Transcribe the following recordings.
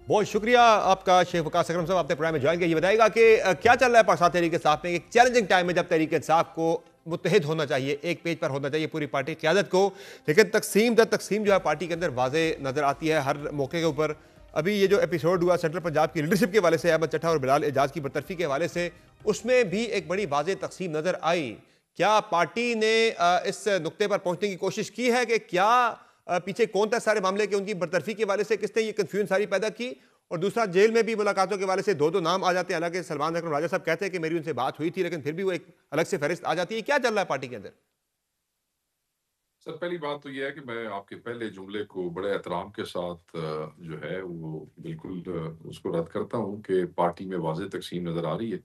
बहुत शुक्रिया आपका शेख वकास अकरम साहब, आपने प्रोग्राम में ज्वाइन किया। ये बताएगा कि क्या चल रहा है पाकिस्तान तहरीक इंसाफ में? एक चैलेंजिंग टाइम है जब तहरीक इंसाफ को मुत्तहिद होना चाहिए, एक पेज पर होना चाहिए पूरी पार्टी क़यादत को, लेकिन तकसीम दर तकसीम जो है पार्टी के अंदर वाजे नजर आती है हर मौके के ऊपर। अभी ये जो एपिसोड हुआ सेंट्रल पंजाब की लीडरशिप के हवाले से, अहमद चट्ठा और बिलाल एजाज की बरतरफी के हवाले से, उसमें भी एक बड़ी वाजे तकसीम नजर आई। क्या पार्टी ने इस नुक्ते पर पहुंचने की कोशिश की है कि क्या पीछे कौन था सारे मामले के, उनकी बरतरफी के हवाले से किसने ये कंफ्यूजन सारी पैदा की? और दूसरा, जेल में भी मुलाकातों के वाले से दो दो नाम आ जाते हैं। हालांकि सलमान अकरम राजा साहब कहते हैं कि मेरी उनसे बात हुई थी, लेकिन फिर भी वो एक अलग से फहरिस्त आ जाती है। क्या चल रहा है पार्टी के अंदर? सर, पहली बात तो ये है कि मैं आपके पहले जुमले को बड़े एहतराम के साथ जो है वो बिल्कुल उसको रद्द करता हूँ कि पार्टी में वाज़ेह तक़सीम नज़र आ रही है।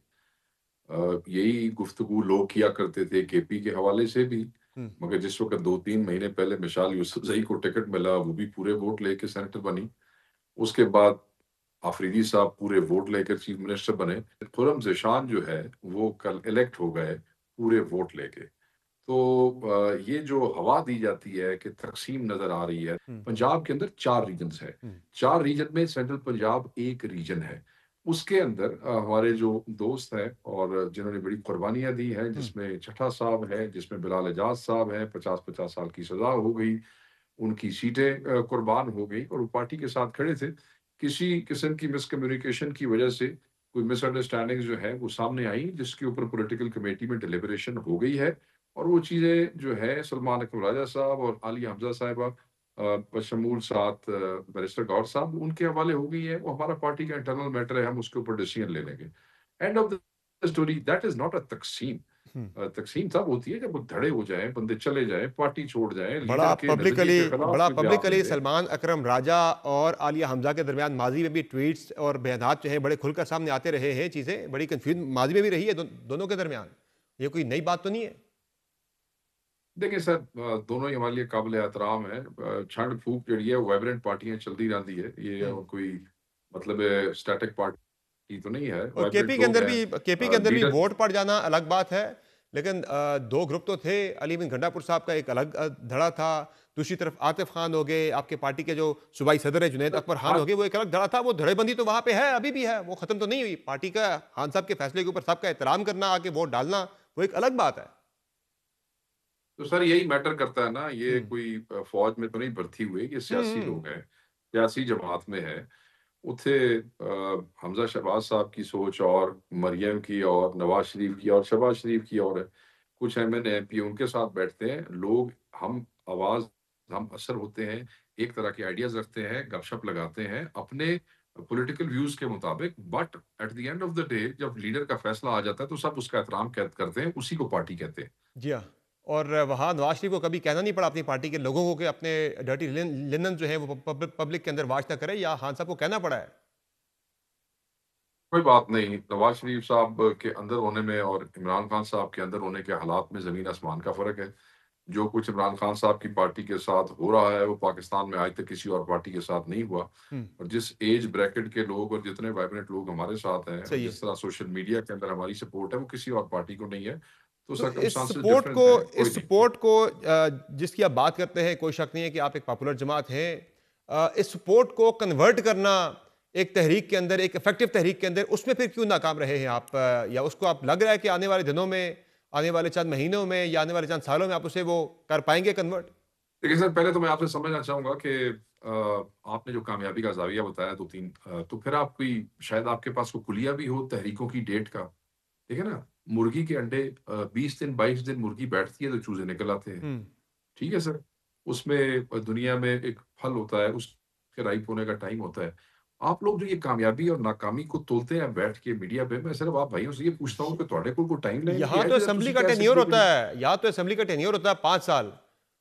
यही गुफ्तगू लोग किया करते थे केपी के हवाले से भी, हम्म। मगर जिस वक़्त 2-3 महीने पहले मिसाल यूसुफ़ज़ई को टिकट मिला, वो भी पूरे वोट लेके सेनेटर बनी। उसके बाद आफरीदी साहब पूरे वोट लेकर चीफ मिनिस्टर बने। खुर्रम ज़ेशान जो है, वो कल इलेक्ट हो गए पूरे वोट लेके। तो ये जो हवा दी जाती है कि तक़सीम नज़र आ रही है, हम्म। पंजाब के अंदर 4 रीजन्स हैं। हम्म। 4 रीजन में सेंट्रल पंजाब एक रीजन है। उसके अंदर हमारे जो दोस्त हैं और जिन्होंने बड़ी कुर्बानियाँ दी हैं, हम्म। जिसमें चट्टा साहब हैं, जिसमें बिलाल एजाज साहब हैं, 50-50 साल की सज़ा हो गई, उनकी सीटें कुर्बान हो गई और वो पार्टी के साथ खड़े थे। किसी किस्म की मिसकम्युनिकेशन की वजह से कोई मिसअंडरस्टैंडिंग्स जो है वो सामने आई, जिसके ऊपर पॉलिटिकल कमेटी में डिलिबरेशन हो गई है और वो चीज़ें जो है सलमान अकरम राजा साहब और आलिया हमज़ा साहिबा बशमूल साथ बैरिस्टर गौहर साहब, उनके हवाले हो गई है। वो हमारा पार्टी का इंटरनल मैटर है, हम उसके ऊपर डिसीजन ले लेंगे। End of the story, that is not a तक़सीम। हम्म। तक़सीम तब होती है जब वो धड़े हो जाएँ, बंदे चले जाएँ, पार्टी छोड़ जाएँ, बड़ा लीडर के नज़रिए पब्लिकली के खिलाफ बड़ा कोई बयान दे पब्लिकली दे। सलमान अकरम राजा और आलिया हमजा के दरमियान माजी में भी ट्वीट्स और बयानात जो है बड़े खुलकर सामने आते रहे हैं। चीज़ें बड़ी कंफ्यूज माजी में भी रही है दोनों के दरमियान। ये कोई नई बात तो नहीं है? देखिए सर, दोनों ही हमारे लिए काबिल एहतराम है। छंड फूक जिहड़ी है वाइब्रेंट पार्टियां चलती रहती है, ये हम्म। कोई मतलब स्टैटिक पार्टी तो नहीं है, और वाइब्रेंट लोग हैं। केपी के अंदर भी लीडर वोट पड़ जाना अलग बात है, लेकिन दो ग्रुप तो थे। अली बिन गंडापुर साहब का एक अलग धड़ा था, दूसरी तरफ आतिफ खान हो गए, आपके पार्टी के जो सूबाई सदर है जुनैद अकबर खान हो हर गए, वो एक अलग धड़ा था। वो धड़ेबंदी तो वहां पे है, अभी भी है, वो खत्म तो नहीं हुई। पार्टी का खान साहब के फैसले के ऊपर सबका एहतराम करना, आके वोट डालना, वो एक अलग बात है। तो सर यही मैटर करता है ना, ये हम्म। कोई फौज में तो नहीं भर्ती हुए, ये सियासी हम्म। लोग हैं, सियासी जमात में है। उथे हमजा शहबाज साहब की सोच और मरियम की और नवाज शरीफ की और शहबाज शरीफ की और कुछ एमएनए एमपी उनके साथ बैठते हैं लोग। हम आवाज, हम असर होते हैं, एक तरह के आइडियाज रखते हैं, गपशप लगाते हैं अपने पॉलिटिकल व्यूज के मुताबिक। But at the end of the day जब लीडर का फैसला आ जाता है तो सब उसका एहतराम करते हैं, उसी को पार्टी कहते हैं। जी हाँ। और वहाँ नवाज शरीफ को कभी कहना नहीं पड़ा अपनी पार्टी के लोगों को कि अपने डर्टी लिनन जो है वो पब्लिक के अंदर वाच ना करे, या खान साहब को कहना पड़ा है? कोई बात नहीं, नवाज शरीफ साहब के अंदर होने में और इमरान खान साहब के अंदर होने के हालात में ज़मीन आसमान का फ़र्क है। जो कुछ इमरान खान साहब की पार्टी के साथ हो रहा है, वो पाकिस्तान में आज तक किसी और पार्टी के साथ नहीं हुआ। हम्म। और जिस एज ब्रैकेट के लोग और जितने वाइब्रेंट लोग हमारे साथ हैं और सही है। जिस तरह सोशल मीडिया के अंदर हमारी सपोर्ट है, वो किसी और पार्टी को नहीं है। तो तो सर्कमस्टांसेस डिफरेंट हैं, कोई इस नहीं। सपोर्ट को जिसकी आप बात करते हैं, कोई शक नहीं है कि आप एक पॉपुलर जमात हैं। इस सपोर्ट को कन्वर्ट करना एक तहरीक के अंदर, एक इफेक्टिव तहरीक के अंदर, उसमें फिर क्यों नाकाम रहे हैं आप? या उसको आप लग रहा है कि आने वाले दिनों में, आने वाले चंद महीनों में या आने वाले चंद सालों में आप उसे वो कर पाएंगे कन्वर्ट? देखिए सर, पहले तो मैं आपसे समझना चाहूँगा कि आपने जो कामयाबी का ज़ाविया बताया 2-3, तो फिर आप कोई शायद आपके पास वो कुलिया भी हो तहरीकों की डेट का। ठीक है ना? मुर्गी के अंडे 20 दिन 22 दिन मुर्गी बैठती है तो चूज़े निकल आते हैं। हम्म। ठीक है सर? उसमें दुनिया में एक फल होता है, उसके राइप होने का टाइम होता है। आप लोग जो ये कामयाबी और नाकामी को तोलते हैं बैठ के मीडिया पे, मैं सिर्फ आप भाइयों से ये पूछता हूँ कि ਤੁਹਾਡੇ ਕੋਲ कोई टाइमलाइन भी यहाँ है तो जिहदा असेंबली तुसीं का कह टेन्योर सकदे हो होता कि है, यहाँ तो असेंबली का टेन्योर होता है 5 साल,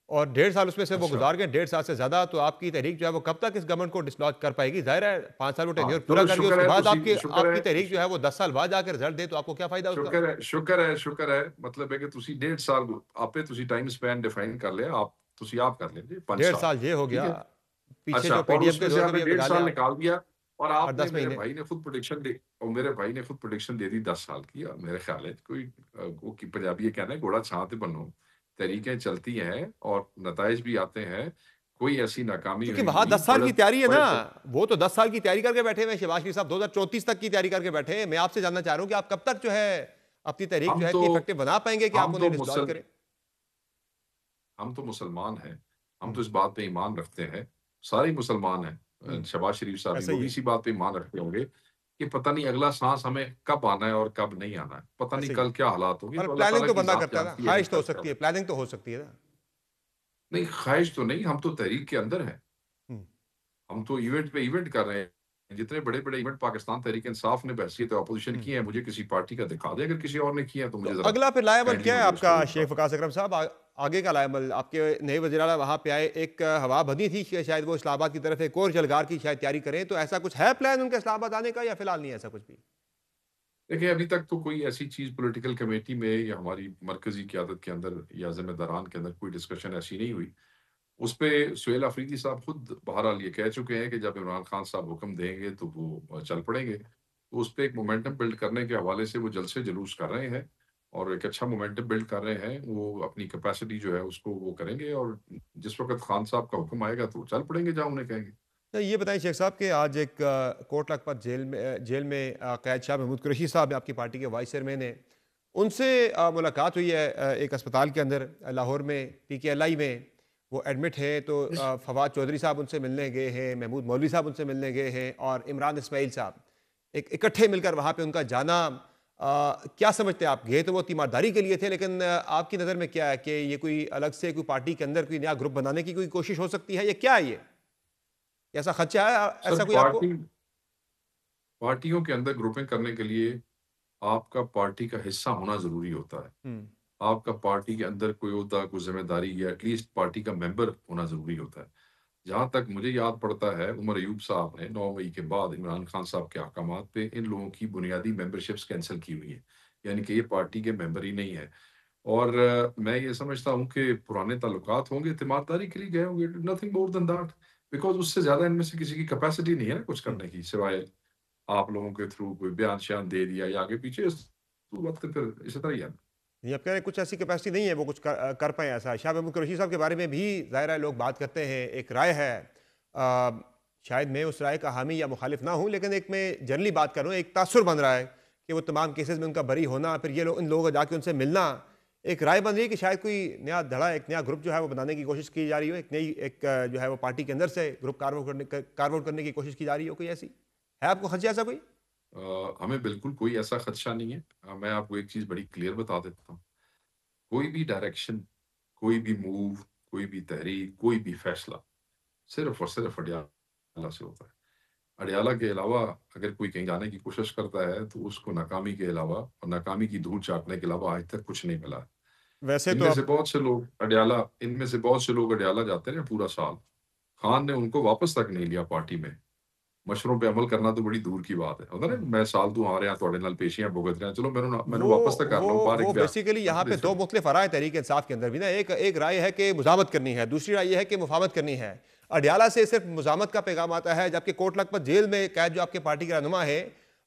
और 1.5 साल उसमें से वो अच्छा, गुजार गए, 1.5 साल से ज्यादा। तो आपकी तहरीक जो है वो कब तक इस गवर्नमेंट को डिसलॉज कर पाएगी? जाहिर है 5 साल वो टेन्योर हाँ, पूरा चलो करके शुक्र उसके है बाद तुसीं आपकी शुक्र आपकी है तहरीक जो है वो 10 साल बाद जाकर रिजल्ट दे, तो आपको क्या फायदा उसका? शुक्र है मतलब है कि ਤੁਸੀਂ 1.5 साल आपे ਤੁਸੀਂ टाइम स्पैन डिफाइन कर लिया, आप ਤੁਸੀਂ आप कर लेंगे 5 डेढ़ साल, साल ये हो ठीक गया, है? पीछे अच्छा, जो और पीडीएम के उसमें से दौर के आपने भी 1.5 लगा लें साल आप, निकाल दिया और और आपने 10 महीने। मेरे भाई ने खुद प्रेडिक्शन दे दी 10 साल की। मेरे ख्याल है कोई वो कि पंजाबी ये कहना है घोड़ा छां ते बनो, तहरीकें चलती हैं और नताइज भी आते हैं। कोई ऐसी नाकामी क्योंकि हुई वहां नहीं, 10 साल की तैयारी है बड़े ना। तो वो तो 10 साल की तैयारी करके बैठे हुए हैं शहबाज शरीफ साहब, 2034 तक की तैयारी करके बैठे हैं। मैं आपसे जानना चाह रहा हूं कि आप कब तक जो है अपनी तहरीक जो हम है तो इतनी इफेक्टिव बना पाएंगे कि आप हम उन्हें तो डिसलॉन्च मुसल करें। हम तो मुसलमान हैं, हम तो हम्म, इस बात पे ईमान रखते हैं, सारे ही मुसलमान हैं। हम्म, शहबाज शरीफ साहब भी, ऐसा वो ही भी है। इसी बात पे ईमान रखते होंगे कि पता नहीं अगला सांस हमें कब आना है और कब नहीं आना है, पता नहीं ऐसा ही है। कल क्या हालात होंगे, और तो अल्लाह प्लानिंग ताला तो की बंदा ज़ात करता है ना, जानती है कि ख्वाहिश तो हो कल क्या सकती है, होगा। प्लानिंग तो हो सकती है ना। नहीं, ख्वाहिश तो नहीं, हम तो तहरीक के अंदर हैं। हम्म, हम तो इवेंट पे इवेंट कर रहे हैं। जितने बड़े-बड़े इवेंट पाकिस्तान तहरीक-ए-इंसाफ ने बहैसियत ऑपोज़िशन हम्म। किए हैं, मुझे किसी पार्टी का दिखा दें, अगर किसी और ने किए हैं तो तो मुझे ज़रा अगला फिर लाएमल काइंडली क्या है मुझे आपका उसका वो बता शेख दें। वकास अकरम साहब? आगे का लाएमल आपके नए वज़ीर आला वहाँ पे आए, एक हवा बनी थी कि शायद वो इस्लामाबाद की तरफ एक और जलगार की शायद तैयारी करें, तो ऐसा कुछ है प्लान उनका इस्लामाबाद आने का, या फिलहाल नहीं है ऐसा कुछ भी? देखिए, अभी तक तो कोई ऐसी चीज़ पॉलिटिकल कमेटी में या हमारी मरकज़ी क़यादत के अंदर या ज़िम्मेदारान के अंदर कोई डिस्कशन ऐसी नहीं हुई। उसपे सुहेल अफरीदी साहब खुद बहरहाल ये कह चुके हैं कि जब इमरान खान साहब हुक्म देंगे तो वो चल पड़ेंगे। तो उसपे एक मोमेंटम बिल्ड करने के हवाले से वो जलसे जुलूस कर रहे हैं और एक अच्छा मोमेंटम बिल्ड कर रहे हैं। वो अपनी कैपेसिटी जो है उसको वो करेंगे और जिस वक़्त खान साहब का हुक्म आएगा तो वो चल पड़ेंगे जहाँ उन्हें कहेंगे। तो ये बताइए शेख साहब कि आज एक कोट लखपत जेल में कैद शाह महमूद कुरैशी साहब आपकी पार्टी के वाइस चेयरमैन हैं, उनसे मुलाकात हुई है एक अस्पताल के अंदर लाहौर में, PKLI में वो एडमिट है। तो फवाद चौधरी साहब उनसे मिलने गए हैं, महमूद मौलवी साहब उनसे मिलने गए हैं, और इमरान इस्माइल साहब एक इकट्ठे मिलकर वहाँ पे उनका जाना, क्या समझते हैं आप? गए तो वो तीमारदारी के लिए थे, लेकिन आपकी नज़र में क्या है कि ये कोई अलग से कोई पार्टी के अंदर कोई नया ग्रुप बनाने की कोई कोशिश हो सकती है, या क्या है ये? ऐसा खदशा है सर ऐसा कोई आपको? पार्टियों के अंदर ग्रुपिंग करने के लिए आपका पार्टी का हिस्सा होना ज़रूरी होता है। हुँ, आपका पार्टी के अंदर कोई ओहदा, कोई ज़िम्मेदारी या एटलीस्ट पार्टी का मेंबर होना ज़रूरी होता है। जहाँ तक मुझे याद पड़ता है, उमर अयूब साहब ने 9 मई के बाद इमरान खान साहब के अहकामात पे इन लोगों की बुनियादी मेंबरशिप्स कैंसल की हुई हैं। यानी कि ये पार्टी के मेंबर ही नहीं है। और मैं ये समझता हूँ कि पुराने ताल्लुकात होंगे, तीमारदारी के लिए गए होंगे, nothing more than that. Because उससे ज़्यादा इनमें से किसी की कैपेसिटी नहीं है ना कुछ हुँ। करने की, सिवाय आप लोगों के थ्रू कोई बयान-शयान दे दिया या आगे-पीछे इस वक़्त फिर इसी तरह ही है। ये आप कह रहे हैं कुछ ऐसी कैपेसिटी नहीं है वो कुछ कर पाएँ ऐसा। शाह महमूद कुरैशी साहब के बारे में भी ज़ाहिर है लोग बात करते हैं, एक राय है। अ, शायद मैं उस राय का हामी या मुखालिफ ना हूँ, लेकिन एक मैं जनरली बात कर रहा हूँ, एक तासुर बन रहा है कि वो तमाम केसेज़ में उनका बरी होना, फिर ये लोग इन लोगों को जाके उनसे मिलना, एक राय बन रही है कि शायद कोई नया धड़ा, एक नया ग्रुप जो है वो बनाने की कोशिश की जा रही हो, एक नई एक जो है वो पार्टी के अंदर से ग्रुप कार्व आउट करने की कोशिश की जा रही हो, कोई ऐसी? है आपको खदशा ऐसा कोई? हमें बिल्कुल कोई ऐसा खदशा नहीं है। मैं आपको एक चीज़ बड़ी क्लियर बता देता हूँ। कोई भी डायरेक्शन, कोई भी मूव, कोई भी तहरीक, कोई भी फैसला सिर्फ़ और सिर्फ़ अडियाला से होता है। अडियाला के अलावा अगर कोई कहीं जाने की कोशिश करता है, तो उसको नाकामी के अलावा और नाकामी की धूल चाटने के अलावा आज तक कुछ नहीं मिला है। वैसे तो आप इनमें से बहुत से लोग अडियाला जाते रहे पूरा साल। खान ने उनको वापस तक नहीं लिया पार्टी में। मशवरों पे अमल करना तो बड़ी दूर की बात है। होता है ना, मैं साल तू आ रहा तुहाडे नाल पेशियाँ भुगत रहा, चलो मैनू वो वापस तो कर वो लो, बाहर वो एक बयान बेसिकली यहाँ पे प्लीज़ दो करो। मुख्तलिफ राय है तहरीक इंसाफ के अंदर भी ना। एक एक राय है कि मुजामत करनी है, दूसरी राय ये है कि मुफाहमत करनी है। अडियाला से सिर्फ मुजामत का पैगाम आता है, जबकि कोट लखपत जेल में कैद जो आपके पार्टी के रहनुमा है,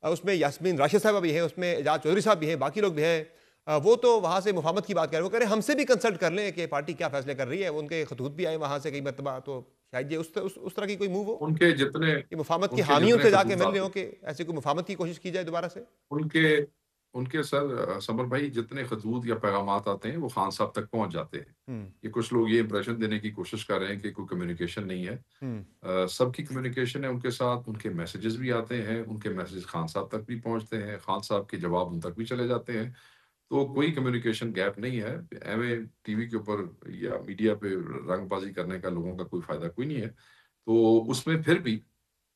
उसमें यास्मीन राशिद साहब भी हैं, उसमें एजाज चौधरी साहब भी हैं, बाकी लोग भी हैं। वो तो वहाँ से मुफाहमत की बात कर रहे हैं, वो कह रहे हैं हमसे भी कंसल्ट कर लें कि पार्टी क्या फैसले कर रही है। उनके खतूत भी आए वहाँ से कई मरतबा, तो शायद ये उस तरह की कोई मूव हो उनके जितने कि मुफाहमत की उनके हामी जितने उनसे जाके खतूत मिल रहे हो, आते कि ऐसी कोई मुफाहमत की कोशिश की जाए दोबारा से। उनके उनके सर समर भाई जितने खतूत या पैगामात आते हैं, वो खान साहब तक पहुँच जाते हैं। हम्म, ये कुछ लोग ये इंप्रेशन देने की कोशिश कर रहे हैं कि कोई कम्युनिकेशन नहीं है। हम्म, सबकी कम्युनिकेशन है उनके साथ, उनके मैसेजेस भी आते हैं, उनके मैसेज खान साहब तक भी पहुँचते हैं, खान साहब के जवाब उन तक भी चले जाते हैं। तो कोई कम्युनिकेशन गैप नहीं है। एवें टीवी के ऊपर या मीडिया पे रंगबाज़ी करने का लोगों का कोई फ़ायदा कोई नहीं है। तो उसमें फिर भी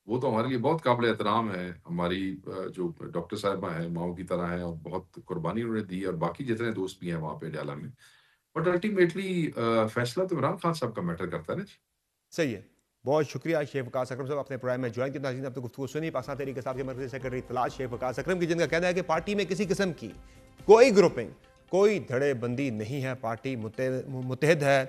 वो तो हमारे लिए बहुत काबिल एहतराम है। हमारी जो डॉक्टर साहिबा हैं, माँओं की तरह हैं और बहुत कुर्बानी उन्होंने दी है और बाकी जितने दोस्त भी हैं वहाँ पे डयाला में। बट अल्टीमेटली फैसला तो इमरान खान साहब का मैटर करता है ना जी। सही है। बहुत शुक्रिया शेख वकास अकरम साहब, अपने प्रोग्राम में ज्वाइन किया, नाज़रीन आपने गुफ्तगू सुनी। पाकिस्तान तहरीक इंसाफ के मरकज़ी सेक्रेटरी तलाश शेख वकास अकरम की, जिनका कहना है कि पार्टी में किसी किस्म की कोई ग्रुपिंग, कोई धड़ेबंदी नहीं है, पार्टी मुत्तहिद है।